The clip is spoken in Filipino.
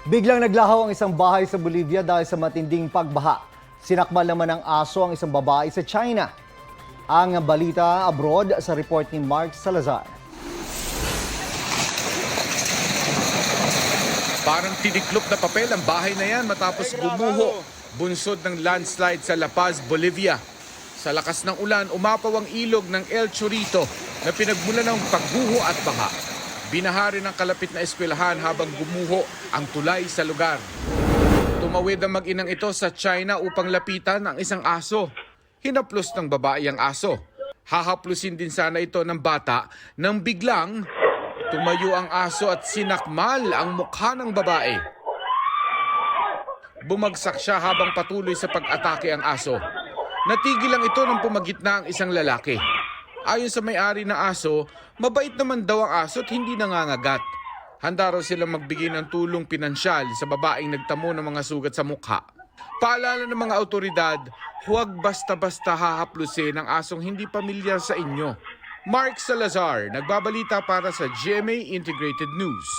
Biglang naglaho ang isang bahay sa Bolivia dahil sa matinding pagbaha. Sinakmal naman ng aso ang isang babae sa China. Ang balita abroad sa report ni Mark Salazar. Parang tiniklop na papel ang bahay na yan matapos gumuho. Bunsod ng landslide sa La Paz, Bolivia. Sa lakas ng ulan, umapaw ang ilog ng El Chorito na pinagmulan ng pagguho at baha. Binahari ng kalapit na eskwelahan habang gumuho ang tulay sa lugar. Tumawid ang mag-inang ito sa China upang lapitan ang isang aso. Hinaplos ng babae ang aso. Hahaplusin din sana ito ng bata nang biglang tumayo ang aso at sinakmal ang mukha ng babae. Bumagsak siya habang patuloy sa pag-atake ang aso. Natigil lang ito nang pumagitna ang isang lalaki. Ayon sa may-ari na aso, mabait naman daw ang aso at hindi nangangagat. Handa raw silang magbigay ng tulong pinansyal sa babaeng nagtamo ng mga sugat sa mukha. Paalala ng mga autoridad, huwag basta-basta hahaplusin ang asong hindi pamilyar sa inyo. Mark Salazar, nagbabalita para sa GMA Integrated News.